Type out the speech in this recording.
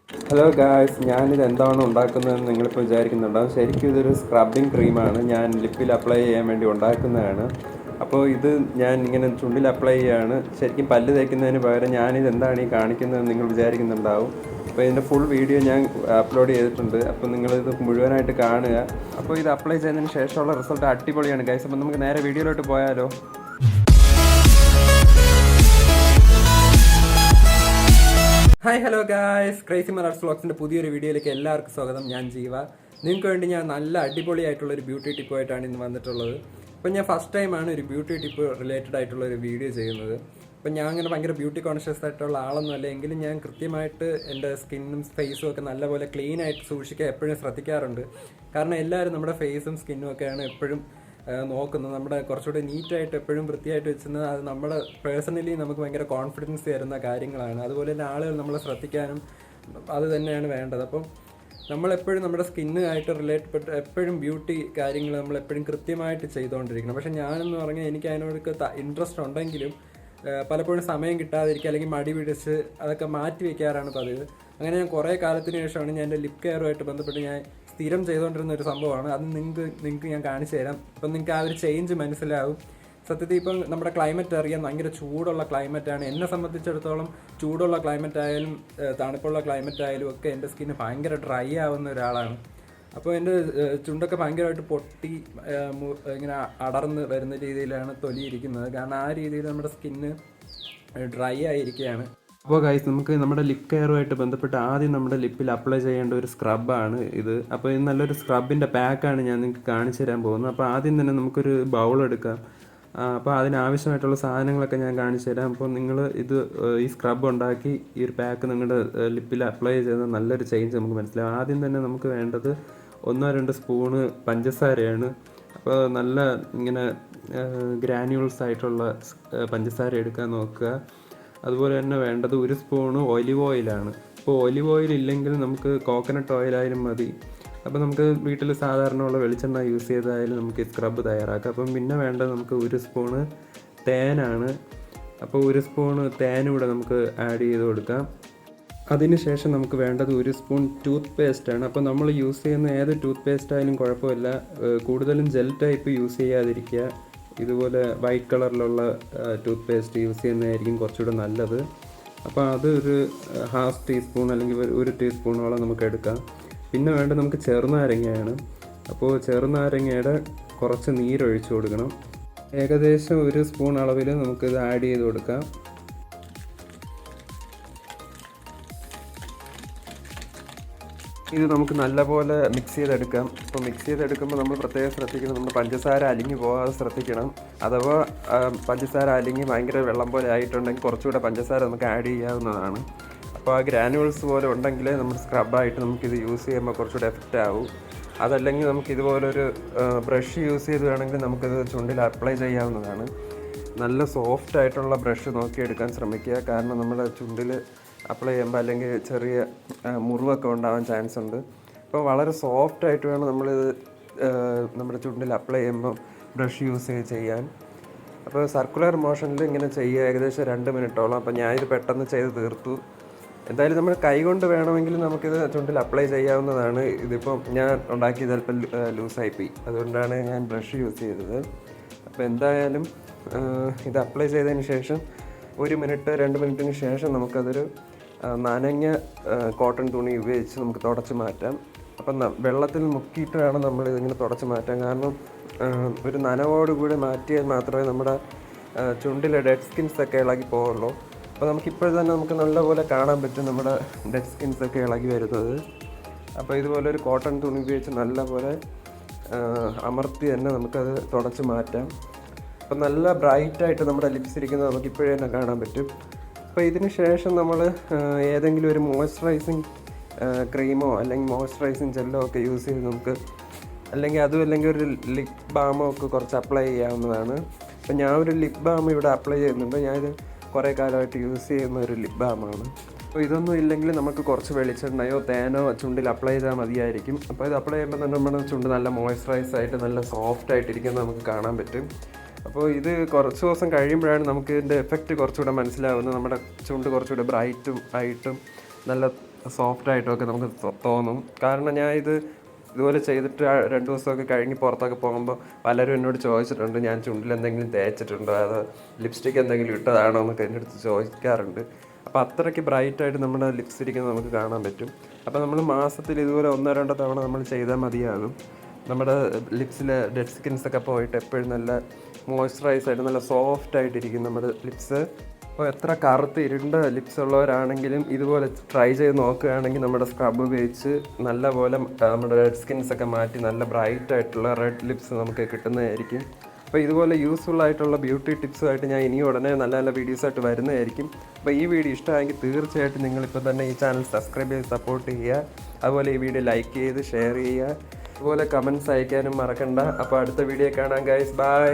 Hello guys, ഞാനിത് എന്താണ് ഉണ്ടാക്കുന്നതെന്ന് നിങ്ങളിപ്പോൾ വിചാരിക്കുന്നുണ്ടാവും. ശരിക്കും ഇതൊരു സ്ക്രബിങ് ക്രീമാണ്. ഞാൻ ലിപ്പിൽ അപ്ലൈ ചെയ്യാൻ വേണ്ടി ഉണ്ടാക്കുന്നതാണ്. അപ്പോൾ ഇത് ഞാൻ ഇങ്ങനെ ചുണ്ടിൽ അപ്ലൈ ചെയ്യുകയാണ്. ശരിക്കും പല്ല് തേക്കുന്നതിന് പകരം ഞാനിത് എന്താണ് ഈ കാണിക്കുന്നതെന്ന് നിങ്ങൾ വിചാരിക്കുന്നുണ്ടാവും. അപ്പോൾ ഇതിൻ്റെ ഫുൾ വീഡിയോ ഞാൻ അപ്ലോഡ് ചെയ്തിട്ടുണ്ട്. അപ്പോൾ നിങ്ങളിത് മുഴുവനായിട്ട് കാണുക. അപ്പോൾ ഇത് അപ്ലൈ ചെയ്തതിന് ശേഷമുള്ള റിസൾട്ട് അടിപൊളിയാണ് ഗൈസ്. അപ്പോൾ നമുക്ക് നേരെ വീഡിയോയിലോട്ട് പോയാലോ. ഹായ് ഹലോ ഗായ്സ്, ക്രേസി മലയാള വ്ളോഗ്സിൻ്റെ പുതിയൊരു വീഡിയോയിലേക്ക് എല്ലാവർക്കും സ്വാഗതം. ഞാൻ ജീവ. നിങ്ങൾക്ക് വേണ്ടി ഞാൻ നല്ല അടിപൊളിയായിട്ടുള്ളൊരു ബ്യൂട്ടി ടിപ്പുമായിട്ടാണ് ഇന്ന് വന്നിട്ടുള്ളത്. അപ്പോൾ ഞാൻ ഫസ്റ്റ് ടൈമാണ് ഒരു ബ്യൂട്ടി ടിപ്പ് റിലേറ്റഡ് ആയിട്ടുള്ള ഒരു വീഡിയോ ചെയ്യുന്നത്. അപ്പോൾ ഞാൻ അങ്ങനെ ഭയങ്കര ബ്യൂട്ടി കോൺഷ്യസ് ആയിട്ടുള്ള ആളൊന്നുമല്ല, എങ്കിലും ഞാൻ കൃത്യമായിട്ട് എൻ്റെ സ്കിന്നും ഫേസും ഒക്കെ നല്ലപോലെ ക്ലീൻ ആയിട്ട് സൂക്ഷിക്കാൻ എപ്പോഴും ശ്രദ്ധിക്കാറുണ്ട്. കാരണം എല്ലാവരും നമ്മുടെ ഫേസും സ്കിന്നും ഒക്കെയാണ് എപ്പോഴും നോക്കുന്നത്. നമ്മുടെ കുറച്ചുകൂടി നീറ്റായിട്ട് എപ്പോഴും വൃത്തിയായിട്ട് വെച്ചിരുന്നത് അത് നമ്മുടെ പേഴ്സണലി നമുക്ക് ഭയങ്കര കോൺഫിഡൻസ് തരുന്ന കാര്യങ്ങളാണ്. അതുപോലെ തന്നെ ആളുകൾ നമ്മളെ ശ്രദ്ധിക്കാനും അത് തന്നെയാണ് വേണ്ടത്. അപ്പം നമ്മളെപ്പോഴും നമ്മുടെ സ്കിന്നുമായിട്ട് റിലേറ്റഡ് എപ്പോഴും ബ്യൂട്ടി കാര്യങ്ങൾ നമ്മളെപ്പോഴും കൃത്യമായിട്ട് ചെയ്തുകൊണ്ടിരിക്കണം. പക്ഷേ ഞാനെന്ന് പറഞ്ഞാൽ എനിക്ക് അതിനോടൊക്കെ ഇൻട്രസ്റ്റ് ഉണ്ടെങ്കിലും പലപ്പോഴും സമയം കിട്ടാതിരിക്കുക, അല്ലെങ്കിൽ മടി പിടിച്ച് അതൊക്കെ മാറ്റി വയ്ക്കാറാണ് പതിവ്. അങ്ങനെ ഞാൻ കുറേ കാലത്തിന് ശേഷമാണ് ഞാൻ എൻ്റെ ലിപ് കെയറുമായിട്ട് ബന്ധപ്പെട്ട് ഞാൻ സ്ഥിരം ചെയ്തുകൊണ്ടിരുന്ന ഒരു സംഭവമാണ്. അത് നിങ്ങൾക്ക് ഞാൻ കാണിച്ചു തരാം. അപ്പം നിങ്ങൾക്ക് ആ ഒരു ചേഞ്ച് മനസ്സിലാവും. സത്യത്തിൽ ഇപ്പം നമ്മുടെ ക്ലൈമറ്റ് അറിയാം, ഭയങ്കര ചൂടുള്ള ക്ലൈമറ്റാണ്. എന്നെ സംബന്ധിച്ചിടത്തോളം ചൂടുള്ള ക്ലൈമറ്റ് ആയാലും തണുപ്പുള്ള ക്ലൈമറ്റ് ആയാലും ഒക്കെ എൻ്റെ സ്കിന്ന് ഭയങ്കര ഡ്രൈ ആവുന്ന ഒരാളാണ്. അപ്പോൾ എൻ്റെ ചുണ്ടൊക്കെ ഭയങ്കരമായിട്ട് പൊട്ടി ഇങ്ങനെ അടർന്ന് വരുന്ന രീതിയിലാണ് തൊലിയിരിക്കുന്നത്. കാരണം ആ രീതിയിൽ നമ്മുടെ സ്കിന്ന് ഡ്രൈ ആയിരിക്കുകയാണ്. അപ്പോൾ ഗൈസ്, നമുക്ക് നമ്മുടെ ലിപ് കെയറുമായിട്ട് ബന്ധപ്പെട്ട് ആദ്യം നമ്മുടെ ലിപ്പിൽ അപ്ലൈ ചെയ്യേണ്ട ഒരു സ്ക്രബാണ് ഇത്. അപ്പോൾ ഇത് നല്ലൊരു സ്ക്രബിൻ്റെ പാക്കാണ് ഞാൻ നിങ്ങൾക്ക് കാണിച്ചു തരാൻ പോകുന്നത്. അപ്പോൾ ആദ്യം തന്നെ നമുക്കൊരു ബൗൾ എടുക്കാം. അപ്പോൾ അതിനാവശ്യമായിട്ടുള്ള സാധനങ്ങളൊക്കെ ഞാൻ കാണിച്ചു തരാം. അപ്പോൾ നിങ്ങൾ ഈ സ്ക്രബ് ഉണ്ടാക്കി ഈ ഒരു പാക്ക് നിങ്ങളുടെ ലിപ്പിൽ അപ്ലൈ ചെയ്ത് നല്ലൊരു ചേഞ്ച് നമുക്ക് മനസ്സിലാവും. ആദ്യം തന്നെ നമുക്ക് വേണ്ടത് 1-2 സ്പൂണ് പഞ്ചസാരയാണ്. അപ്പോൾ നല്ല ഇങ്ങനെ ഗ്രാന്യൂൾസ് ആയിട്ടുള്ള പഞ്ചസാര എടുക്കാൻ നോക്കുക. അതുപോലെ തന്നെ വേണ്ടത് 1 സ്പൂണ് ഒലിവ് ഓയിലാണ്. അപ്പോൾ ഒലിവ് ഓയിൽ ഇല്ലെങ്കിൽ നമുക്ക് കോക്കനട്ട് ഓയിലായാലും മതി. അപ്പോൾ നമുക്ക് വീട്ടിൽ സാധാരണ ഉള്ള വെളിച്ചെണ്ണ യൂസ് ചെയ്തായാലും നമുക്ക് ഈ സ്ക്രബ് തയ്യാറാക്കാം. അപ്പം പിന്നെ വേണ്ടത് നമുക്ക് 1 സ്പൂണ് തേനാണ്. അപ്പോൾ 1 സ്പൂണ് തേനും കൂടെ നമുക്ക് ആഡ് ചെയ്ത് കൊടുക്കാം. അതിനുശേഷം നമുക്ക് വേണ്ടത് 1 സ്പൂൺ ടൂത്ത് പേസ്റ്റാണ്. അപ്പോൾ നമ്മൾ യൂസ് ചെയ്യുന്ന ഏത് ടൂത്ത് പേസ്റ്റ് ആയാലും കുഴപ്പമില്ല, കൂടുതലും ജെൽ ടൈപ്പ് യൂസ് ചെയ്യാതിരിക്കുക. ഇതുപോലെ വൈറ്റ് കളറിലുള്ള ടൂത്ത് പേസ്റ്റ് യൂസ് ചെയ്യുന്നതായിരിക്കും കുറച്ചുകൂടെ നല്ലത്. അപ്പോൾ അത് ഒരു 1/2 ടീസ്പൂൺ അല്ലെങ്കിൽ 1 ടീസ്പൂണോളം നമുക്ക് എടുക്കാം. പിന്നെ വേണ്ടത് നമുക്ക് ചെറുനാരങ്ങയാണ്. അപ്പോൾ ചെറുനാരങ്ങയുടെ കുറച്ച് നീരൊഴിച്ച് കൊടുക്കണം. ഏകദേശം 1 സ്പൂൺ അളവിൽ നമുക്കിത് ആഡ് ചെയ്ത് കൊടുക്കാം. ഇത് നമുക്ക് നല്ലപോലെ മിക്സ് ചെയ്തെടുക്കാം. അപ്പോൾ മിക്സ് ചെയ്തെടുക്കുമ്പോൾ നമ്മൾ പ്രത്യേകം ശ്രദ്ധിക്കണം, നമ്മുടെ പഞ്ചസാര അലിഞ്ഞു പോകാതെ ശ്രദ്ധിക്കണം. അഥവാ പഞ്ചസാര അലിഞ്ഞ് ഭയങ്കര വെള്ളം പോലെ ആയിട്ടുണ്ടെങ്കിൽ കുറച്ചുകൂടെ പഞ്ചസാര നമുക്ക് ആഡ് ചെയ്യാവുന്നതാണ്. അപ്പോൾ ആ ഗ്രാനുവൽസ് പോലെ ഉണ്ടെങ്കിൽ നമ്മുടെ സ്ക്രബായിട്ട് നമുക്കിത് യൂസ് ചെയ്യുമ്പോൾ കുറച്ചുകൂടെ എഫക്റ്റ് ആവും. അതല്ലെങ്കിൽ നമുക്ക് ഇതുപോലൊരു ബ്രഷ് യൂസ് ചെയ്ത് വേണമെങ്കിൽ നമുക്കിത് ചുണ്ടിൽ അപ്ലൈ ചെയ്യാവുന്നതാണ്. നല്ല സോഫ്റ്റ് ആയിട്ടുള്ള ബ്രഷ് നോക്കിയെടുക്കാൻ ശ്രമിക്കുക. കാരണം നമ്മുടെ ചുണ്ടിൽ അപ്ലൈ ചെയ്യുമ്പോൾ അല്ലെങ്കിൽ ചെറിയ മുറിവൊക്കെ ഉണ്ടാവാൻ ചാൻസ് ഉണ്ട്. അപ്പോൾ വളരെ സോഫ്റ്റായിട്ട് വേണം നമ്മളിത് നമ്മുടെ ചുണ്ടിൽ അപ്ലൈ ചെയ്യുമ്പോൾ ബ്രഷ് യൂസ് ചെയ്യാൻ. അപ്പോൾ സർക്കുലർ മോഷനിൽ ഇങ്ങനെ ചെയ്യുക ഏകദേശം 2 മിനിറ്റോളം. അപ്പോൾ ഞാനിത് പെട്ടെന്ന് ചെയ്ത് തീർത്തു. എന്തായാലും നമ്മൾ കൈ കൊണ്ട് വേണമെങ്കിൽ നമുക്കിത് ചുണ്ടിൽ അപ്ലൈ ചെയ്യാവുന്നതാണ്. ഇതിപ്പം ഞാൻ ഉണ്ടാക്കിയത് അല്പം ലൂസായിപ്പോയി, അതുകൊണ്ടാണ് ഞാൻ ബ്രഷ് യൂസ് ചെയ്തത്. അപ്പോൾ എന്തായാലും ഇത് അപ്ലൈ ചെയ്തതിന് ശേഷം 1 മിനിറ്റ് 2 മിനിറ്റിന് ശേഷം നമുക്കതൊരു നനഞ്ഞ കോട്ടൺ തുണി ഉപയോഗിച്ച് നമുക്ക് തുടച്ച് മാറ്റാം. അപ്പം വെള്ളത്തിൽ മുക്കിയിട്ട് വേണം നമ്മളിതിങ്ങനെ തുടച്ച് മാറ്റാൻ. കാരണം ഒരു നനവോടുകൂടി മാറ്റിയാൽ മാത്രമേ നമ്മുടെ ചുണ്ടിലെ ഡെഡ് സ്കിൻസൊക്കെ ഇളകി പോവുള്ളൂ. അപ്പോൾ നമുക്കിപ്പോൾ തന്നെ നമുക്ക് നല്ലപോലെ കാണാൻ പറ്റും നമ്മുടെ ഡെഡ് സ്കിൻസൊക്കെ ഇളകി വരുന്നത്. അപ്പോൾ ഇതുപോലെ ഒരു കോട്ടൺ തുണി ഉപയോഗിച്ച് നല്ലപോലെ അമർത്തി തന്നെ നമുക്കത് തുടച്ച് മാറ്റാം. അപ്പോൾ നല്ല ബ്രൈറ്റായിട്ട് നമ്മുടെ ലിപ്സ് ഇരിക്കുന്നത് നമുക്കിപ്പോഴേ തന്നെ കാണാൻ പറ്റും. അപ്പോൾ ഇതിന് ശേഷം നമ്മൾ ഏതെങ്കിലും ഒരു മോയ്സ്ചറൈസിങ് ക്രീമോ അല്ലെങ്കിൽ മോയ്സ്ചറൈസിങ് ജെല്ലോ ഒക്കെ യൂസ് ചെയ്ത് നമുക്ക് അല്ലെങ്കിൽ ഒരു ലിപ് ബാമോ ഒക്കെ കുറച്ച് അപ്ലൈ ചെയ്യാവുന്നതാണ്. അപ്പോൾ ഞാൻ ഒരു ലിപ് ബാം ഇവിടെ അപ്ലൈ ചെയ്യുന്നുണ്ട്. ഞാനിത് കുറേ കാലമായിട്ട് യൂസ് ചെയ്യുന്ന ഒരു ലിപ് ബാമാണ്. അപ്പോൾ ഇതൊന്നും ഇല്ലെങ്കിൽ നമുക്ക് കുറച്ച് വെളിച്ചെണ്ണയോ തേനോ ചുണ്ടിൽ അപ്ലൈ ചെയ്താൽ മതിയായിരിക്കും. അപ്പോൾ ഇത് അപ്ലൈ ചെയ്യുമ്പോൾ തന്നെ നമ്മുടെ ചുണ്ട് നല്ല മോയ്സ്ചറൈസ് ആയിട്ട് നല്ല സോഫ്റ്റ് ആയിട്ടിരിക്കുന്നത് നമുക്ക് കാണാൻ പറ്റും. അപ്പോൾ ഇത് കുറച്ച് ദിവസം കഴിയുമ്പോഴാണ് നമുക്ക് ഇതിൻ്റെ എഫക്റ്റ് കുറച്ചുകൂടെ മനസ്സിലാവുന്നത്. നമ്മുടെ ചുണ്ട് കുറച്ചുകൂടെ ബ്രൈറ്റും ആയിട്ടും നല്ല സോഫ്റ്റായിട്ടൊക്കെ നമുക്ക് തോന്നും. കാരണം ഞാൻ ഇതുപോലെ ചെയ്തിട്ട് 2 ദിവസമൊക്കെ കഴിഞ്ഞ് പുറത്തൊക്കെ പോകുമ്പോൾ പലരും എന്നോട് ചോദിച്ചിട്ടുണ്ട്, ഞാൻ ചുണ്ടിൽ എന്തെങ്കിലും തേച്ചിട്ടുണ്ടോ, അതോ ലിപ്സ്റ്റിക്ക് എന്തെങ്കിലും ഇട്ടതാണോ എന്നൊക്കെ എൻ്റെ അടുത്ത് ചോദിക്കാറുണ്ട്. അപ്പോൾ അത്രയ്ക്ക് ബ്രൈറ്റായിട്ട് നമ്മുടെ ലിപ്സ് ഇരിക്കുന്നത് നമുക്ക് കാണാൻ പറ്റും. അപ്പോൾ നമ്മൾ മാസത്തിൽ ഇതുപോലെ 1-2 തവണ നമ്മൾ ചെയ്താൽ മതിയാകും. നമ്മുടെ ലിപ്സിലെ ഡെഡ് സ്കിൻസൊക്കെ പോയിട്ട് എപ്പോഴും നല്ല മോയ്സ്ചറൈസായിട്ട് നല്ല സോഫ്റ്റായിട്ടിരിക്കും നമ്മുടെ ലിപ്സ്. അപ്പോൾ എത്ര കറുത്ത് ഇരുണ്ട ലിപ്സ് ഉള്ളവരാണെങ്കിലും ഇതുപോലെ ട്രൈ ചെയ്ത് നോക്കുകയാണെങ്കിൽ നമ്മുടെ സ്ക്രബ് ഉപയോഗിച്ച് നല്ലപോലെ നമ്മുടെ റെഡ് സ്കിൻസൊക്കെ മാറ്റി നല്ല ബ്രൈറ്റ് ആയിട്ടുള്ള റെഡ് ലിപ്സ് നമുക്ക് കിട്ടുന്നതായിരിക്കും. അപ്പോൾ ഇതുപോലെ യൂസ്ഫുൾ ആയിട്ടുള്ള ബ്യൂട്ടി ടിപ്സുമായിട്ട് ഞാൻ ഇനി ഉടനെ നല്ല നല്ല വീഡിയോസായിട്ട് വരുന്നതായിരിക്കും. അപ്പോൾ ഈ വീഡിയോ ഇഷ്ടമായെങ്കിൽ തീർച്ചയായിട്ടും നിങ്ങളിപ്പോൾ തന്നെ ഈ ചാനൽ സബ്സ്ക്രൈബ് ചെയ്ത് സപ്പോർട്ട് ചെയ്യുക. അതുപോലെ ഈ വീഡിയോ ലൈക്ക് ചെയ്ത് ഷെയർ ചെയ്യുക. അതുപോലെ കമൻറ്റ്സ് അയക്കാനും മറക്കണ്ട. അപ്പോൾ അടുത്ത വീഡിയോ കാണാം ഗൈസ്. ബൈ.